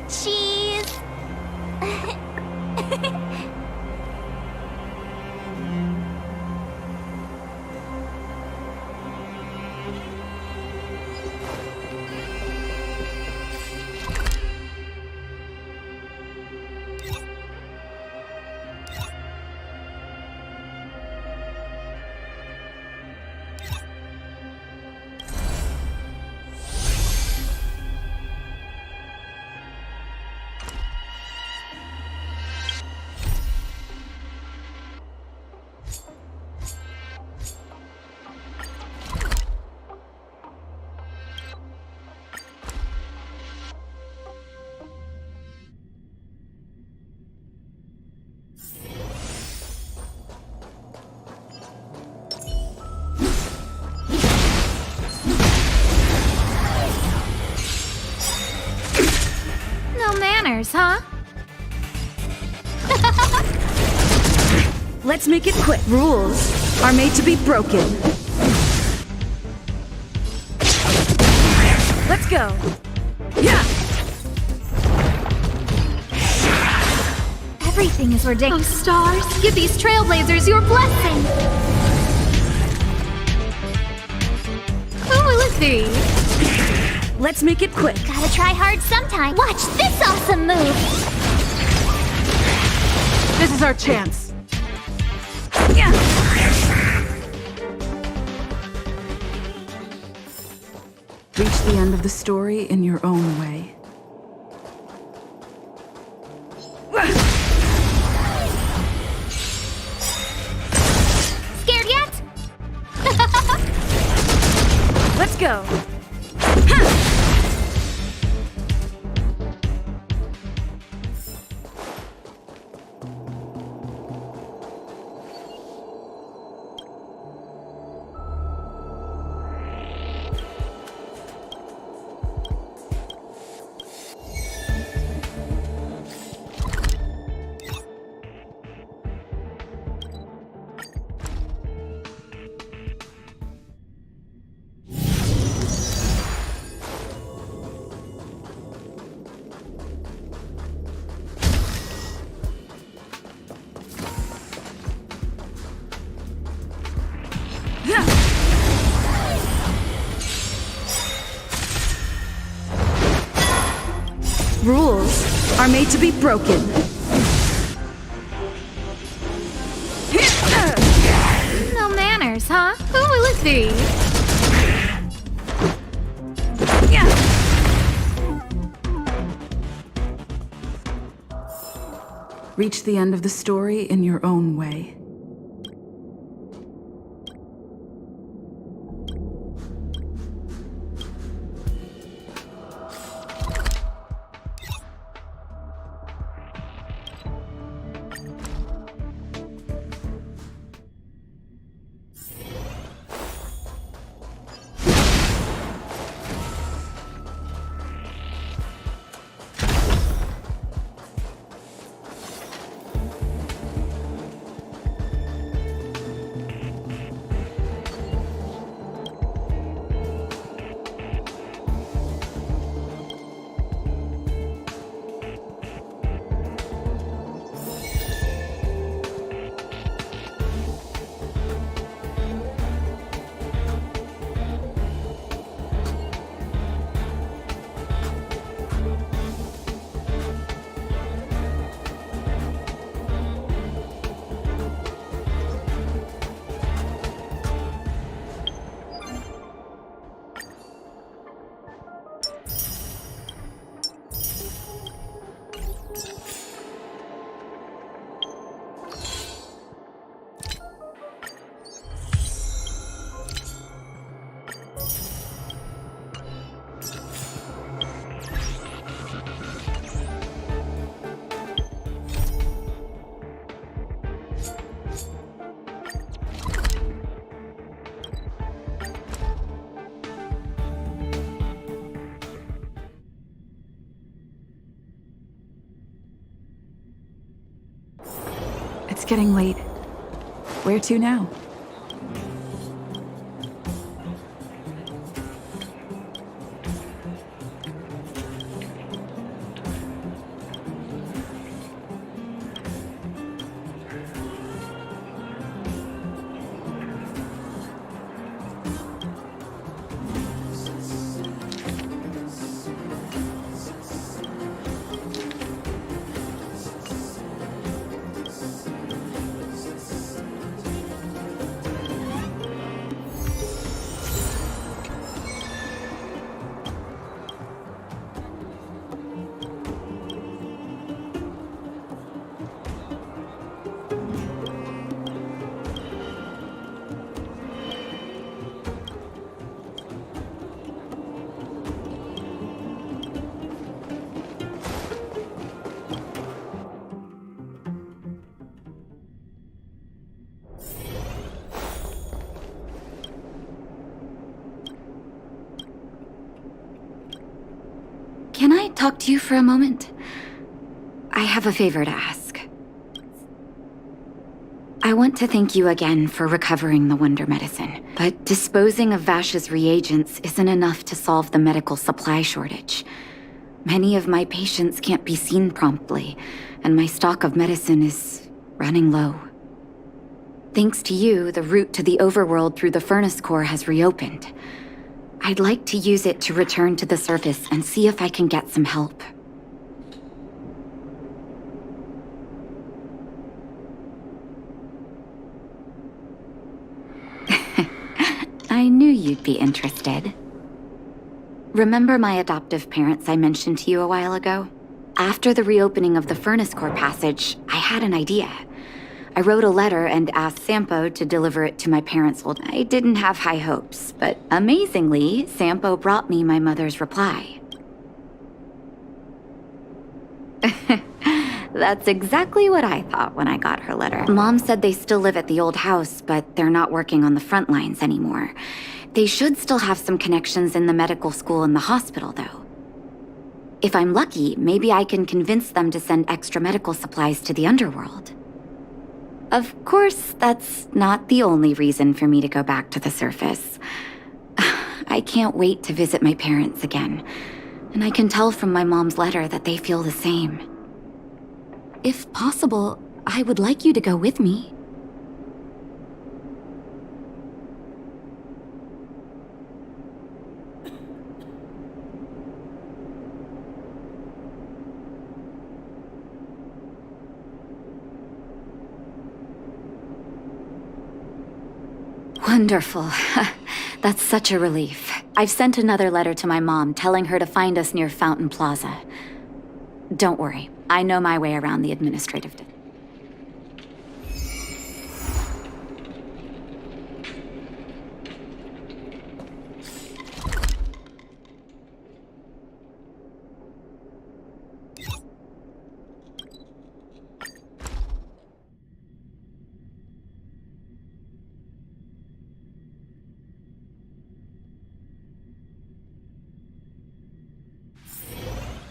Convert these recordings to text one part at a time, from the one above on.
Cheese! Huh? Let's make it quick. Rules are made to be broken. Let's go. Yeah. Everything is ridiculous. Oh, stars, give these trailblazers your blessing. Who will it be? Let's make it quick. Gotta try hard sometime. Watch this awesome move! This is our chance. Yeah. Reach the end of the story in your own way. Scared yet? Let's go. Rules are made to be broken. No manners, huh? Who will it be? Reach the end of the story in your own way. It's getting late. Where to now? talk to you for a moment? I have a favor to ask. I want to thank you again for recovering the Wonder Medicine, but disposing of Vash's reagents isn't enough to solve the medical supply shortage. Many of my patients can't be seen promptly, and my stock of medicine is running low. Thanks to you, the route to the overworld through the furnace core has reopened. I'd like to use it to return to the surface and see if I can get some help. I knew you'd be interested. Remember my adoptive parents I mentioned to you a while ago? After the reopening of the furnace core passage, I had an idea. I wrote a letter and asked Sampo to deliver it to my parents. I didn't have high hopes, but amazingly, Sampo brought me my mother's reply. That's exactly what I thought when I got her letter. Mom said they still live at the old house, but they're not working on the front lines anymore. They should still have some connections in the medical school and the hospital, though. If I'm lucky, maybe I can convince them to send extra medical supplies to the underworld. Of course, that's not the only reason for me to go back to the surface. I can't wait to visit my parents again, and I can tell from my mom's letter that they feel the same. If possible, I would like you to go with me. Wonderful. That's such a relief. I've sent another letter to my mom telling her to find us near Fountain Plaza. Don't worry, I know my way around the administrative.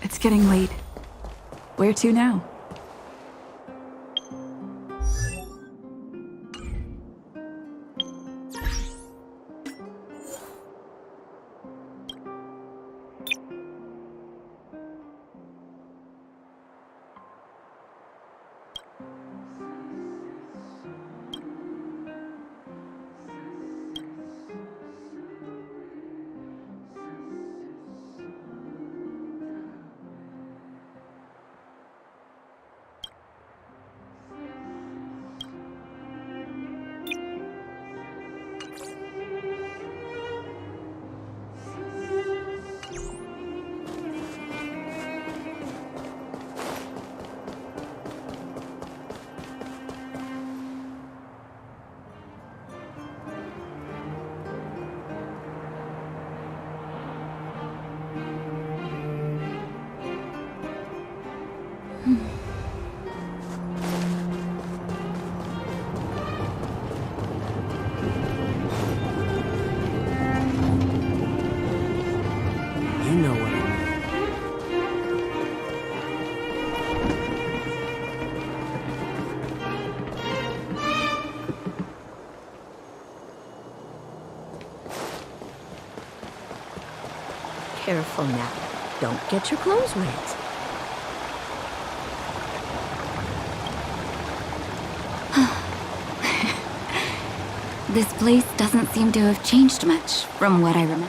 It's getting late. Where to now? You know what I mean. Careful now. Don't get your clothes wet. This place doesn't seem to have changed much from what I remember.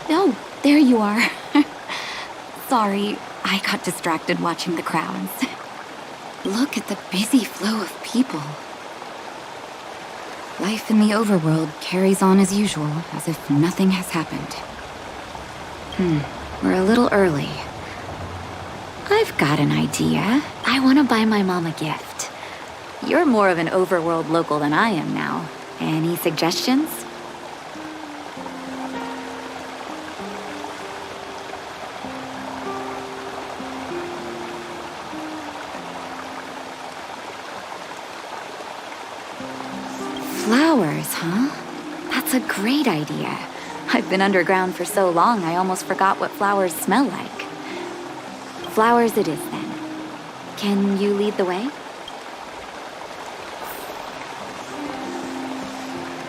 Oh, there you are. Sorry, I got distracted watching the crowds. Look at the busy flow of people. Life in the overworld carries on as usual, as if nothing has happened. We're a little early. I've got an idea. I want to buy my mom a gift. You're more of an overworld local than I am now. Any suggestions? Flowers, huh? That's a great idea. I've been underground for so long, I almost forgot what flowers smell like. Flowers it is, then. Can you lead the way?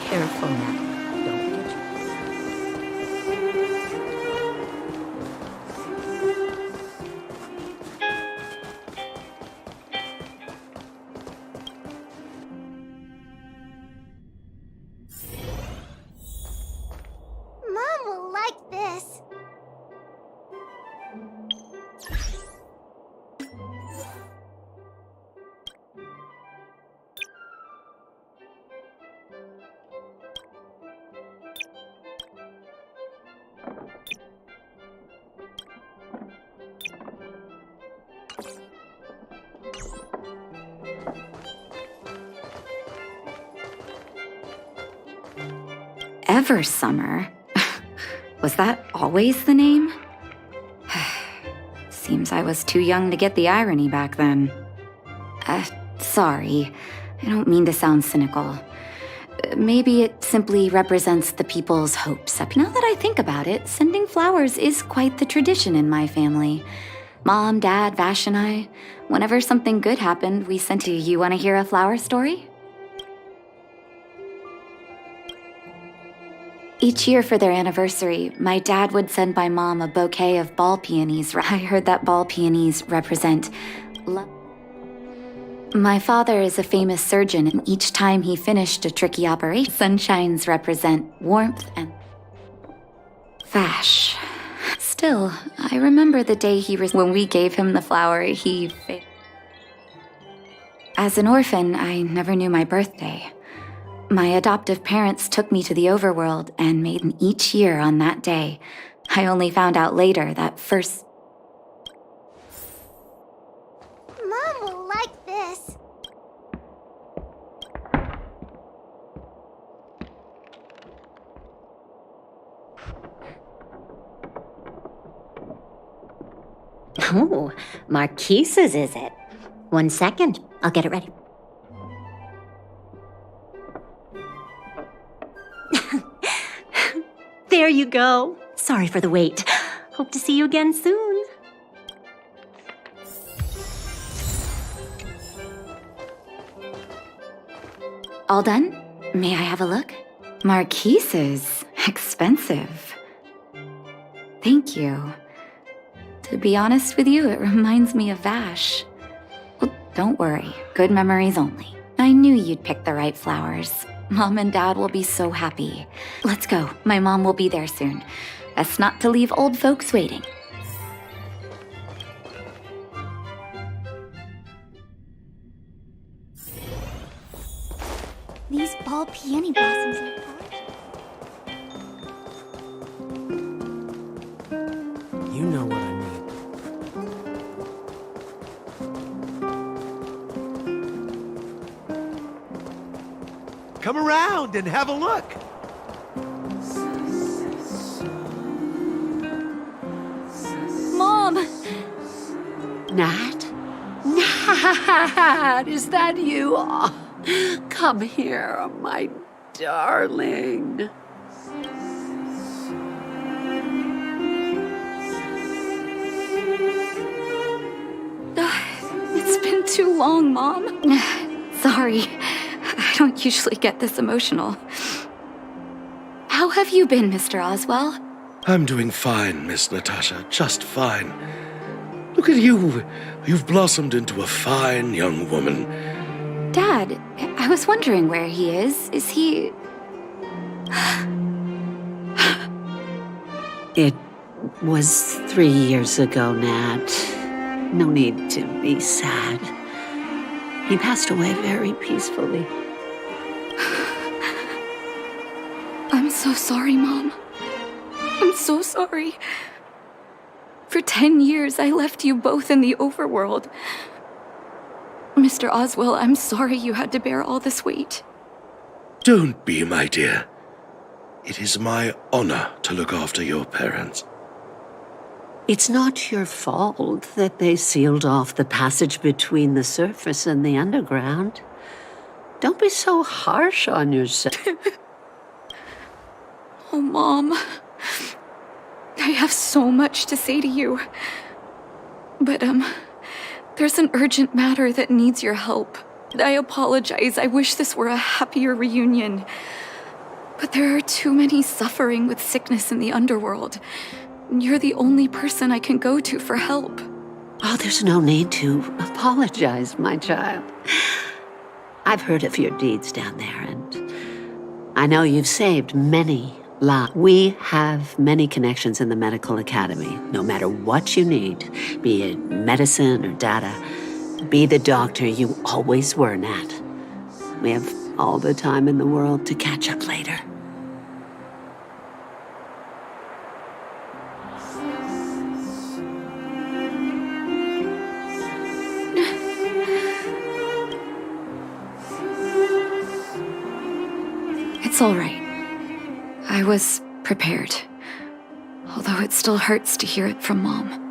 Careful now. Don't get your... Mom will like this. Ever Summer? Was that always the name? Seems I was too young to get the irony back then. Sorry. I don't mean to sound cynical. Maybe it simply represents the people's hopes. Now that I think about it, sending flowers is quite the tradition in my family. Mom, Dad, Vash, and I, whenever something good happened, we sent to you. Want to hear a flower story? Each year for their anniversary, my dad would send my mom a bouquet of ball peonies. I heard that ball peonies represent love. My father is a famous surgeon, and each time he finished a tricky operation, sunshines represent warmth and... Vash. Still, I remember the day when we gave him the flower, As an orphan, I never knew my birthday. My adoptive parents took me to the overworld and made me each year on that day. I only found out later that first... Mom will like this. Oh, Marquise's, is it? 1 second. I'll get it ready. There you go. Sorry for the wait. Hope to see you again soon. All done? May I have a look? Marquise's. Expensive. Thank you. To be honest with you, it reminds me of Vash. Well, don't worry. Good memories only. I knew you'd pick the right flowers. Mom and Dad will be so happy. Let's go. My mom will be there soon. Best not to leave old folks waiting. These ball peony blossoms are You know what I mean. Come around and have a look. Mom! Nat? Nat, is that you? Oh, come here, my darling. It's been too long, Mom. Sorry. I don't usually get this emotional. How have you been, Mr. Oswell? I'm doing fine, Miss Natasha, just fine. Look at you. You've blossomed into a fine young woman. Dad, I was wondering where he is. Is he... It was 3 years ago, Nat. No need to be sad. He passed away very peacefully. I'm so sorry, Mom. I'm so sorry. For 10 years, I left you both in the overworld. Mr. Oswell, I'm sorry you had to bear all this weight. Don't be, my dear. It is my honor to look after your parents. It's not your fault that they sealed off the passage between the surface and the underground. Don't be so harsh on yourself. Oh, Mom. I have so much to say to you. But, there's an urgent matter that needs your help. I apologize. I wish this were a happier reunion. But there are too many suffering with sickness in the underworld. You're the only person I can go to for help. Oh, there's no need to apologize, my child. I've heard of your deeds down there, and I know you've saved many lives. We have many connections in the medical academy. No matter what you need, be it medicine or data, be the doctor you always were, Nat. We have all the time in the world to catch up later. It's all right. I was prepared. Although it still hurts to hear it from Mom.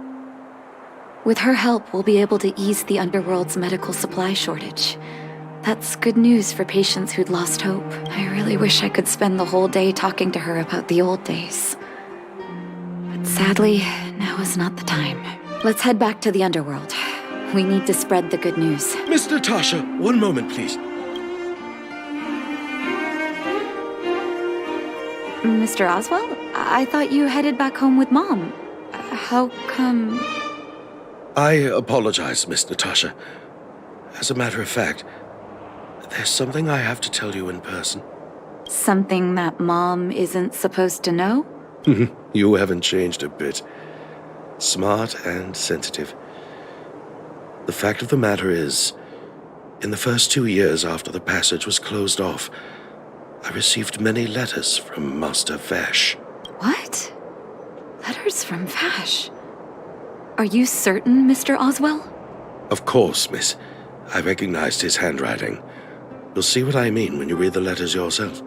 With her help, we'll be able to ease the underworld's medical supply shortage. That's good news for patients who'd lost hope. I really wish I could spend the whole day talking to her about the old days. But sadly, now is not the time. Let's head back to the underworld. We need to spread the good news. Miss Natasha, one moment, please. Mr. Oswell? I thought you headed back home with Mom. How come... I apologize, Miss Natasha. As a matter of fact, there's something I have to tell you in person. Something that Mom isn't supposed to know? You haven't changed a bit. Smart and sensitive. The fact of the matter is, in the first 2 years after the passage was closed off, I received many letters from Master Vash. What? Letters from Vash? Are you certain, Mr. Oswell? Of course, miss. I recognized his handwriting. You'll see what I mean when you read the letters yourself.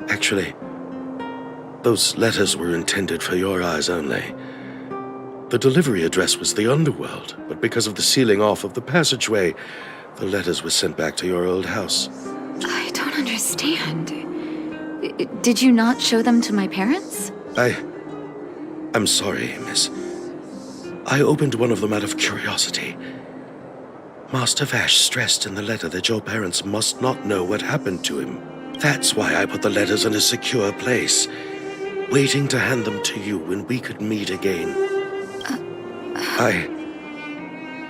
Actually, those letters were intended for your eyes only. The delivery address was the underworld, but because of the sealing off of the passageway, the letters were sent back to your old house. I don't understand. Did you not show them to my parents? I'm sorry, miss. I opened one of them out of curiosity. Master Vash stressed in the letter that your parents must not know what happened to him. That's why I put the letters in a secure place, waiting to hand them to you when we could meet again.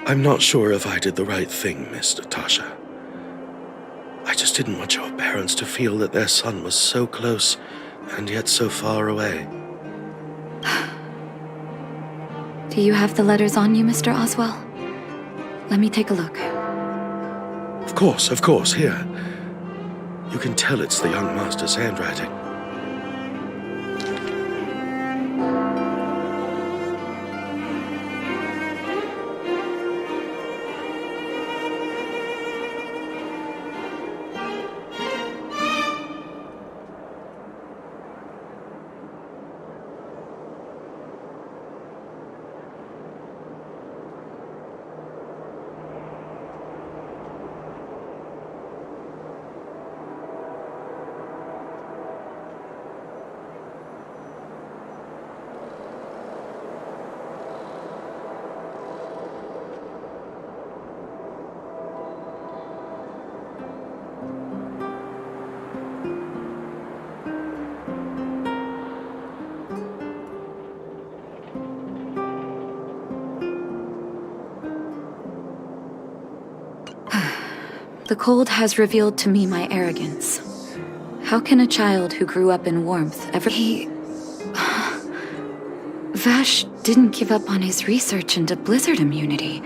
I'm not sure if I did the right thing, Miss Natasha. I just didn't want your parents to feel that their son was so close and yet so far away. Do you have the letters on you, Mr. Oswell? Let me take a look. Of course, here. You can tell it's the young master's handwriting. The cold has revealed to me my arrogance. How can a child who grew up in warmth ever... Vash didn't give up on his research into blizzard immunity.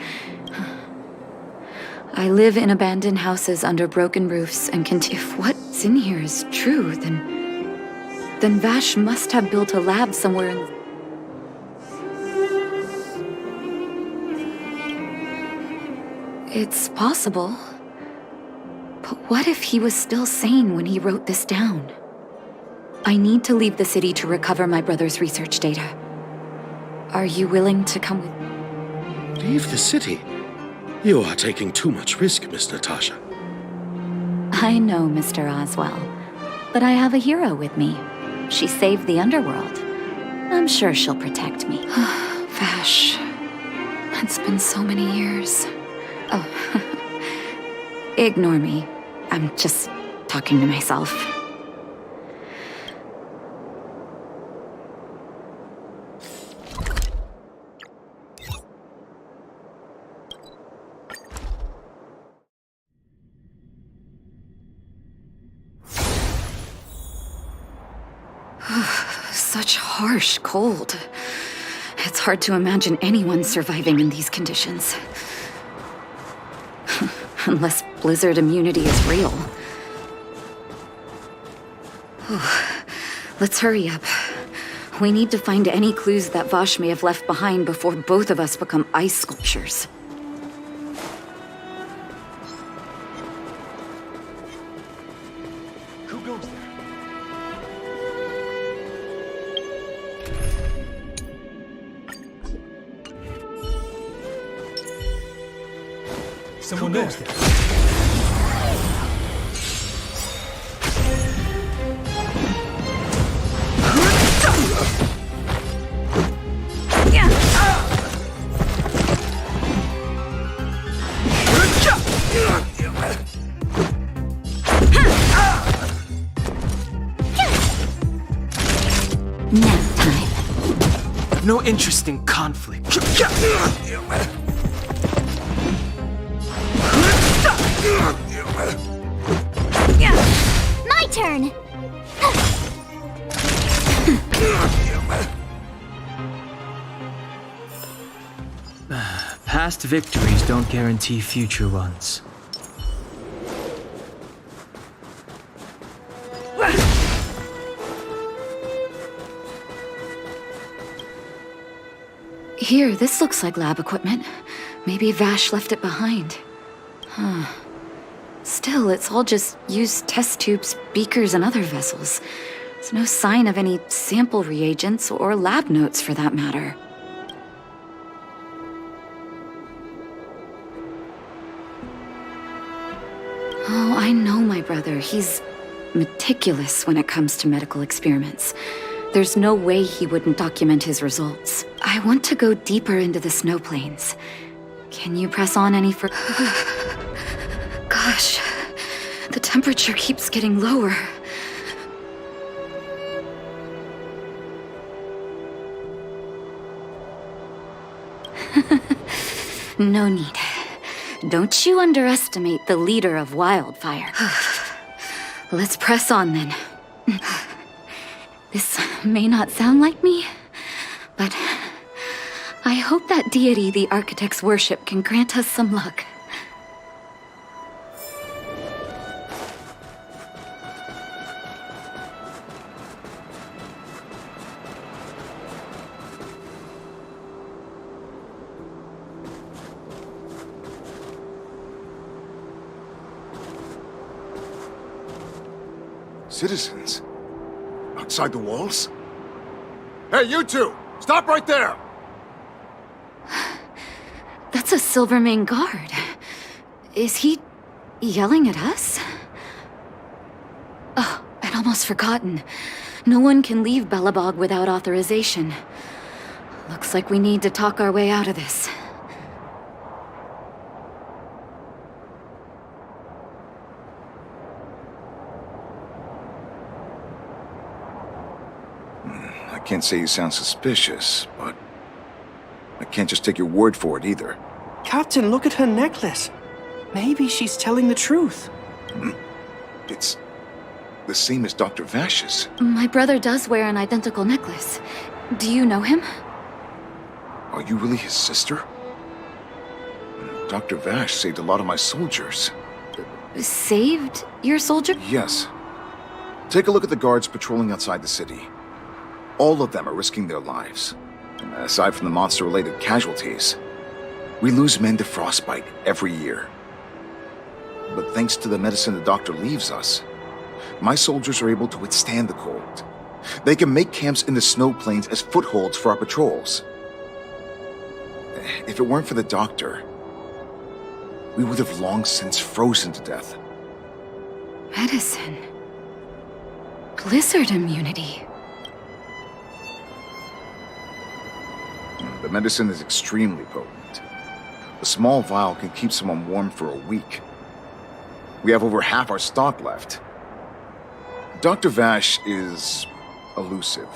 I live in abandoned houses under broken roofs and if what's in here is true, then Vash must have built a lab somewhere in... It's possible. But what if he was still sane when he wrote this down? I need to leave the city to recover my brother's research data. Are you willing to come with... Leave the city? You are taking too much risk, Miss Natasha. I know, Mr. Oswell, but I have a hero with me. She saved the underworld. I'm sure she'll protect me. Vash. It's been so many years. Oh, ignore me. I'm just talking to myself. Such harsh cold. It's hard to imagine anyone surviving in these conditions. Unless blizzard immunity is real. Let's hurry up. We need to find any clues that Vash may have left behind before both of us become ice sculptures. Who goes there? Someone goes there. Nap time. No interest in conflict. My turn! Past victories don't guarantee future ones. Here, this looks like lab equipment. Maybe Vash left it behind. Huh. Still, it's all just used test tubes, beakers, and other vessels. There's no sign of any sample reagents or lab notes for that matter. Oh, I know my brother. He's meticulous when it comes to medical experiments. There's no way he wouldn't document his results. I want to go deeper into the snow plains. Can you press on any further? Gosh, the temperature keeps getting lower. No need. Don't you underestimate the leader of wildfire. Let's press on then. This may not sound like me, but I hope that deity the architects worship can grant us some luck. Citizens? Outside the walls? Hey, you two! Stop right there! That's a Silvermane guard. Is he yelling at us? Oh, I'd almost forgotten. No one can leave Belobog without authorization. Looks like we need to talk our way out of this. I can't say you sound suspicious, but I can't just take your word for it either. Captain, look at her necklace. Maybe she's telling the truth. It's the same as Dr. Vash's. My brother does wear an identical necklace. Do you know him? Are you really his sister? Dr. Vash saved a lot of my soldiers. Saved your soldier? Yes. Take a look at the guards patrolling outside the city. All of them are risking their lives. And aside from the monster-related casualties, we lose men to frostbite every year. But thanks to the medicine the doctor leaves us, my soldiers are able to withstand the cold. They can make camps in the snow plains as footholds for our patrols. If it weren't for the doctor, we would have long since frozen to death. Medicine. Blizzard immunity. The medicine is extremely potent. A small vial can keep someone warm for a week. We have over half our stock left. Dr. Vash is elusive.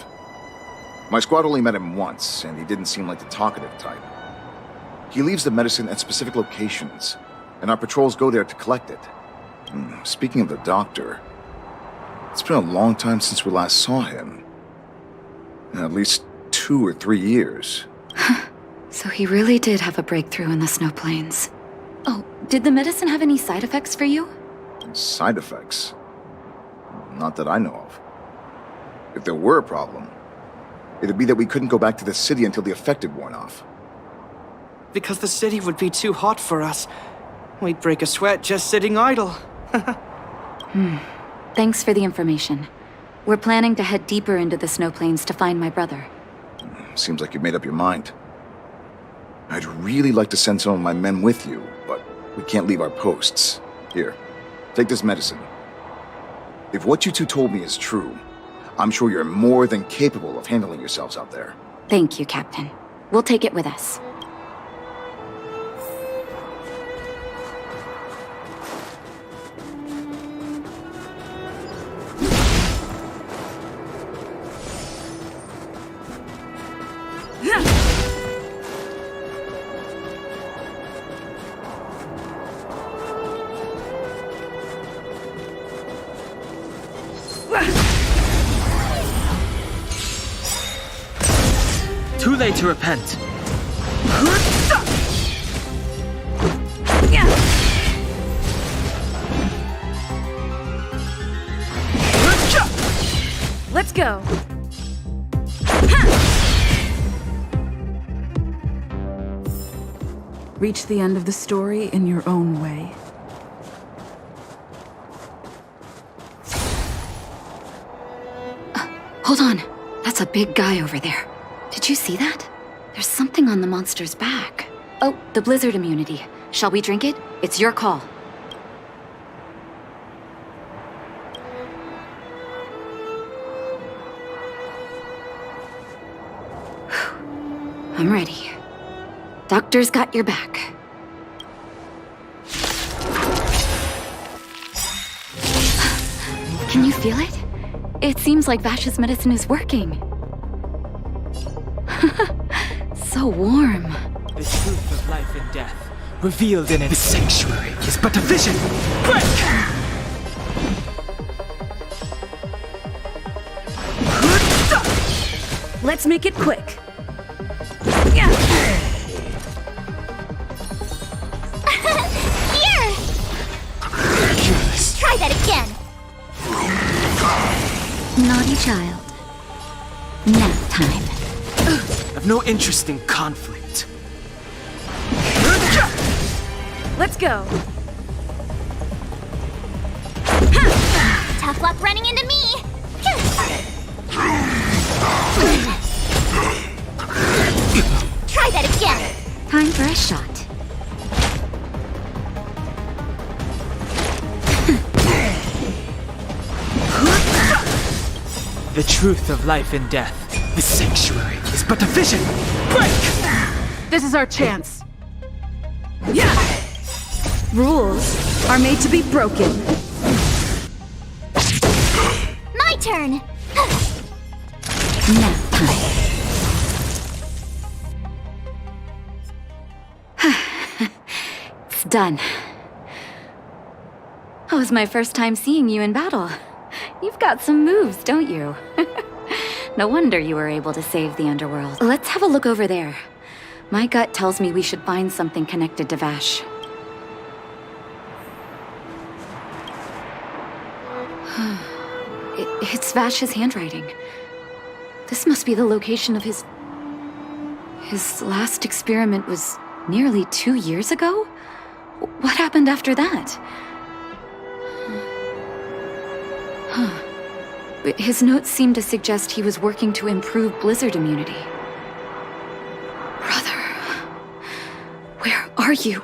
My squad only met him once, and he didn't seem like the talkative type. He leaves the medicine at specific locations, and our patrols go there to collect it. Speaking of the doctor, it's been a long time since we last saw him. At least 2 or 3 years. So he really did have a breakthrough in the snow plains. Oh, did the medicine have any side effects for you? Side effects? Not that I know of. If there were a problem, it'd be that we couldn't go back to the city until the effect had worn off. Because the city would be too hot for us. We'd break a sweat just sitting idle. Thanks for the information. We're planning to head deeper into the snow plains to find my brother. Seems like you made up your mind. I'd really like to send some of my men with you, but we can't leave our posts. Here, take this medicine. If what you two told me is true, I'm sure you're more than capable of handling yourselves out there. Thank you, Captain. We'll take it with us. Too late to repent. Let's go! Reach the end of the story in your own way. Hold on. That's a big guy over there. Did you see that? There's something on the monster's back. Oh, the blizzard immunity. Shall we drink it? It's your call. I'm ready. Doctor's got your back. Can you feel it? It seems like Vash's medicine is working. So warm. The truth of life and death, revealed in its sanctuary, is but a vision. Break! Let's make it quick. Here! Try that again. Naughty child. Nap time. I've no interest in conflict. Let's go. Tough luck running into me. Try that again. Time for a shot. The truth of life and death, the sanctuary, is but a vision. Break! This is our chance. Yeah! Rules are made to be broken. My turn. Nap time. It's done. That was my first time seeing you in battle. You've got some moves, don't you? No wonder you were able to save the underworld. Let's have a look over there. My gut tells me we should find something connected to Vash. It's Vash's handwriting. This must be the location of his last experiment was nearly 2 years ago? What happened after that? His notes seem to suggest he was working to improve blizzard immunity. Brother, where are you?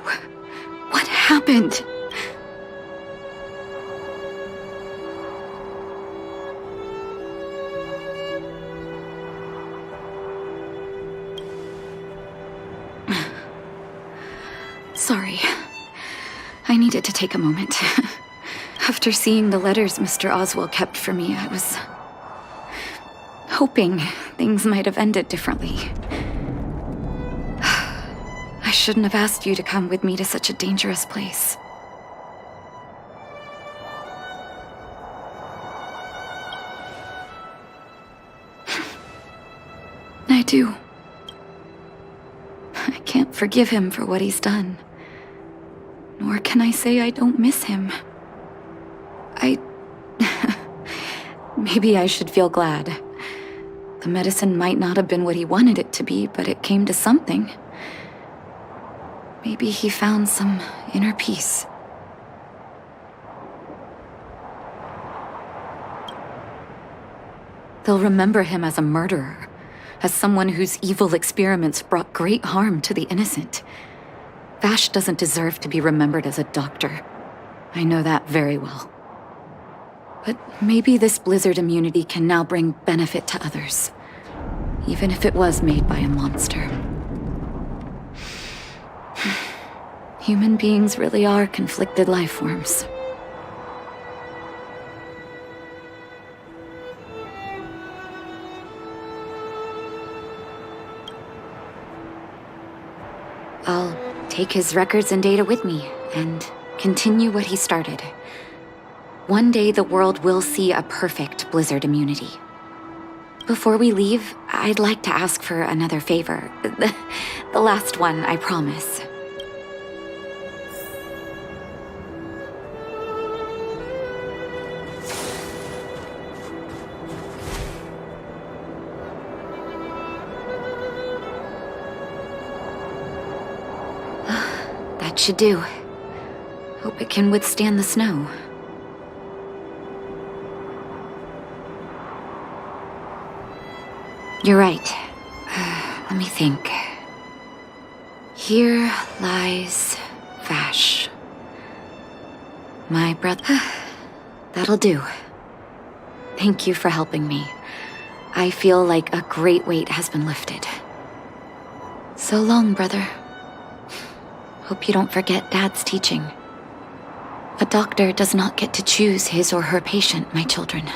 What happened? Sorry. I needed to take a moment. After seeing the letters Mr. Oswald kept for me, I was hoping things might have ended differently. I shouldn't have asked you to come with me to such a dangerous place. I do. I can't forgive him for what he's done. Nor can I say I don't miss him. Maybe I should feel glad. The medicine might not have been what he wanted it to be, but it came to something. Maybe he found some inner peace. They'll remember him as a murderer, as someone whose evil experiments brought great harm to the innocent. Vash doesn't deserve to be remembered as a doctor. I know that very well. But maybe this blizzard immunity can now bring benefit to others, even if it was made by a monster. Human beings really are conflicted life forms. I'll take his records and data with me and continue what he started. One day the world will see a perfect blizzard immunity. Before we leave, I'd like to ask for another favor. The last one, I promise. That should do. Hope it can withstand the snow. You're right. Let me think. Here lies Vash. My brother. That'll do. Thank you for helping me. I feel like a great weight has been lifted. So long, brother. Hope you don't forget Dad's teaching. A doctor does not get to choose his or her patient, my children.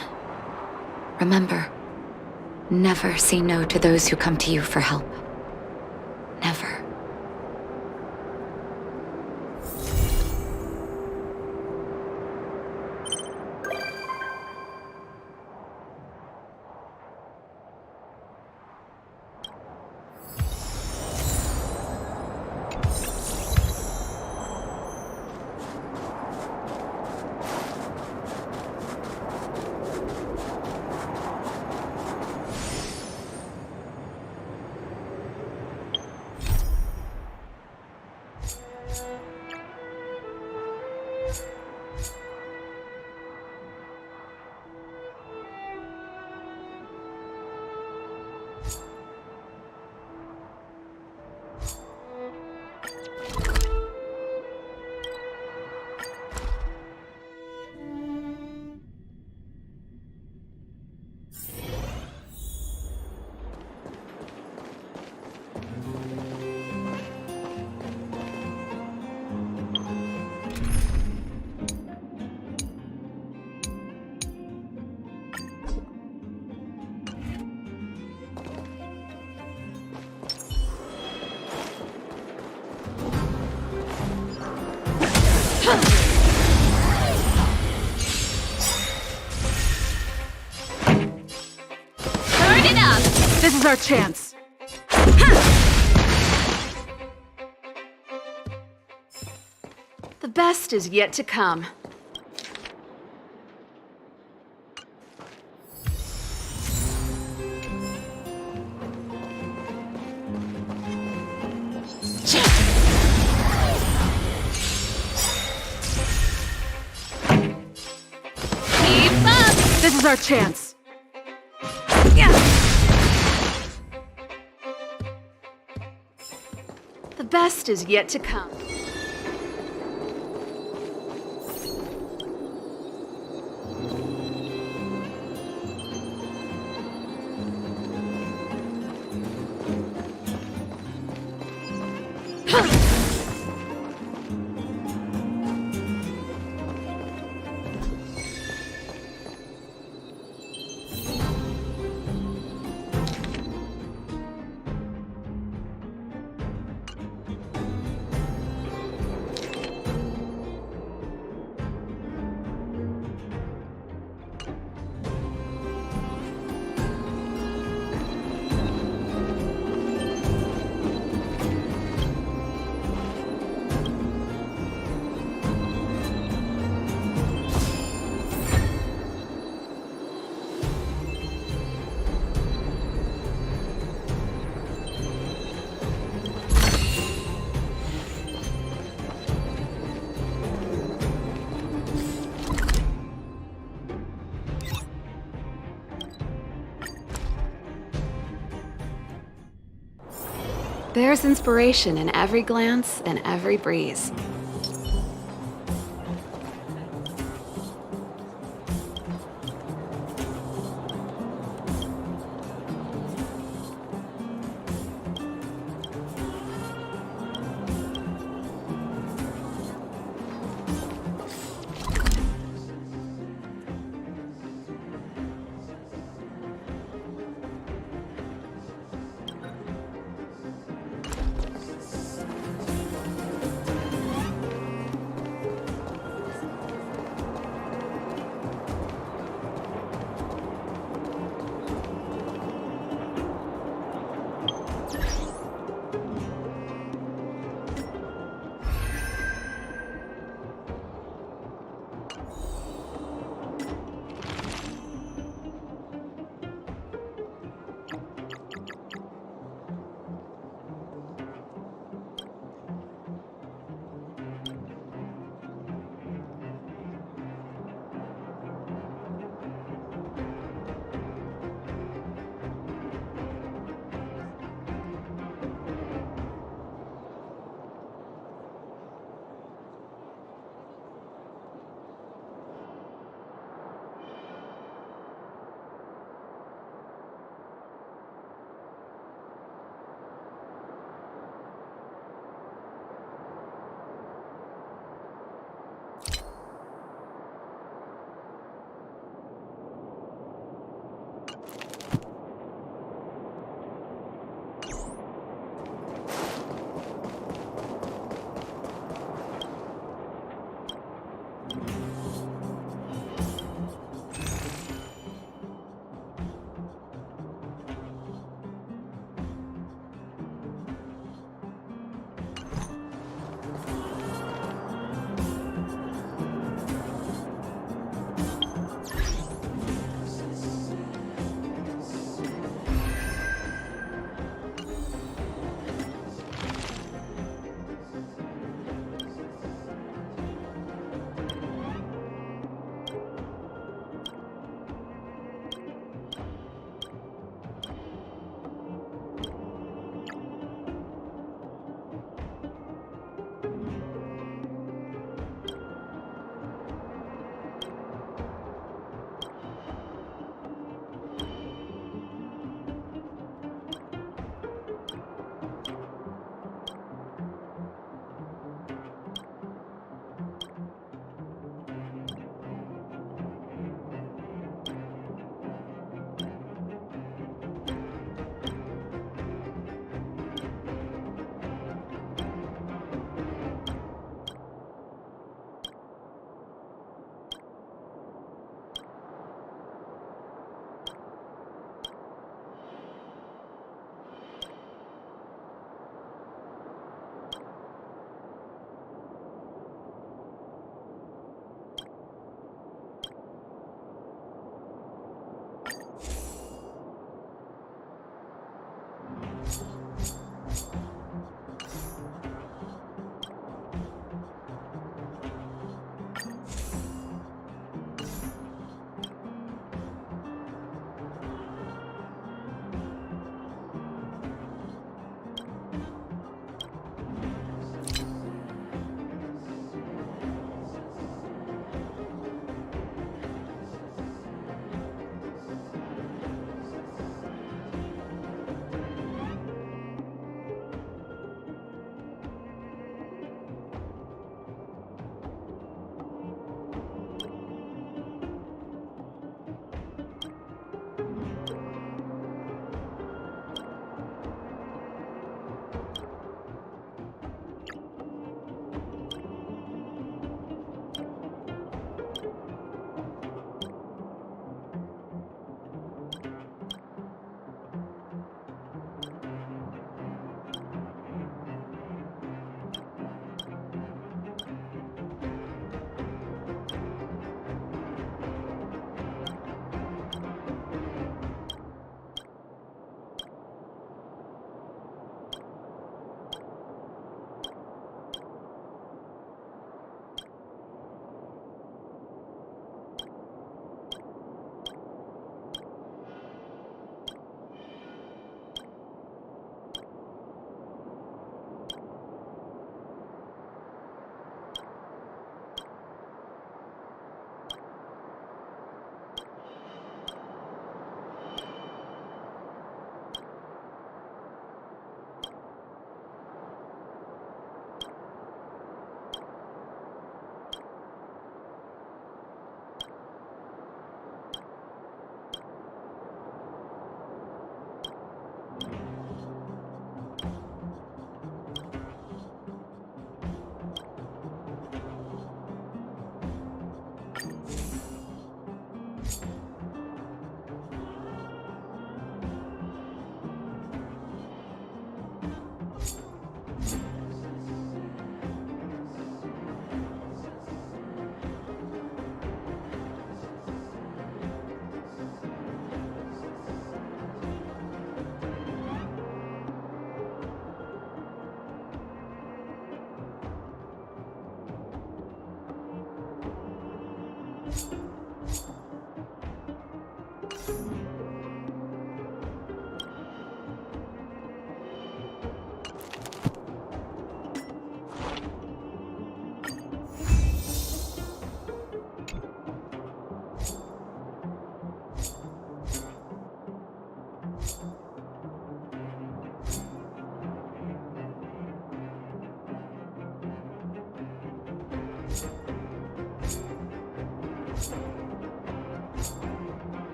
Remember, never say no to those who come to you for help. Never. Turn it up! This is our chance. The best is yet to come. Keep up! This is our chance. The best is yet to come. There's inspiration in every glance and every breeze.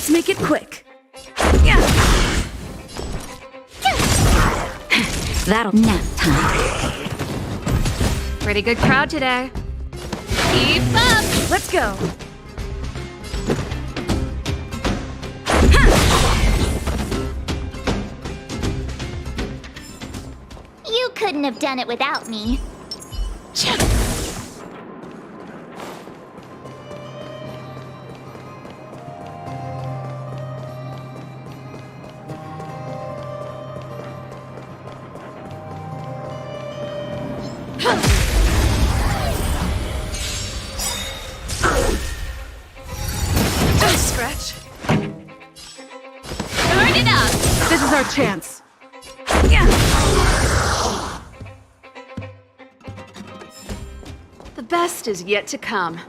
Let's make it quick. That'll nap time. Pretty good crowd today. Keep up! Let's go. You couldn't have done it without me. Don't scratch. Turn it up! This is our chance. The best is yet to come.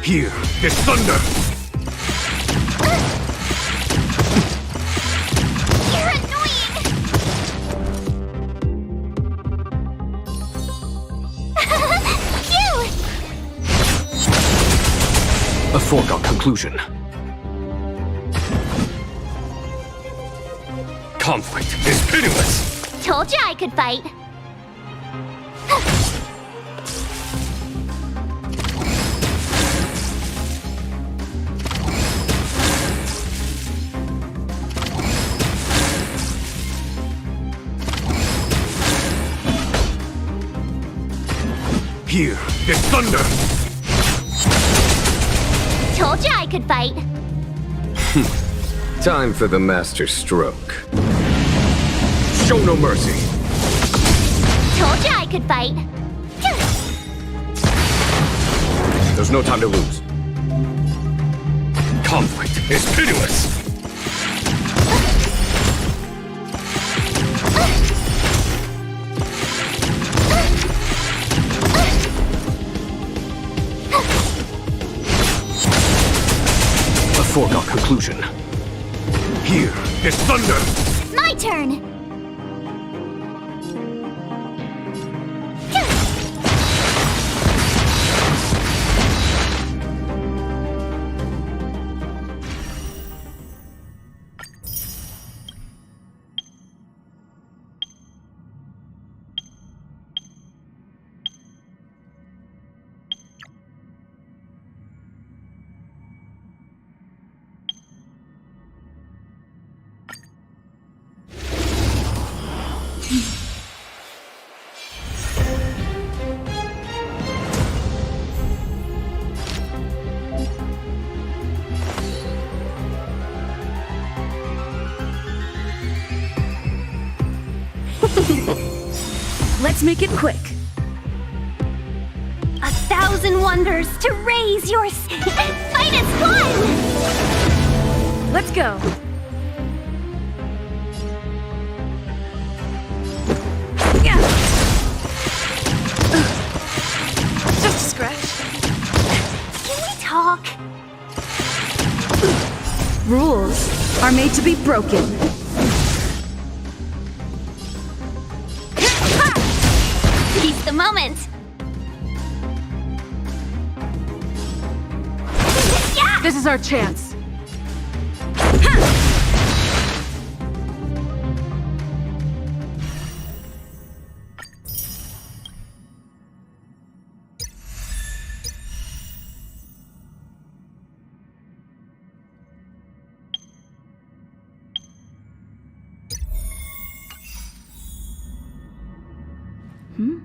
Here is thunder! You're annoying! Phew! A foregone conclusion. Conflict is pitiless! Told you I could fight. Here is thunder! Told you I could fight. Time for the master stroke. Show no mercy! Told you I could fight. There's no time to lose. Conflict is pitiless! A foregone conclusion. Here is thunder! My turn! Let's make it quick. 1,000 wonders to raise your Fight is fun! Let's go. Yeah. Just a scratch. Can we talk? Rules are made to be broken. Seize the moment. This is our chance. Hmm?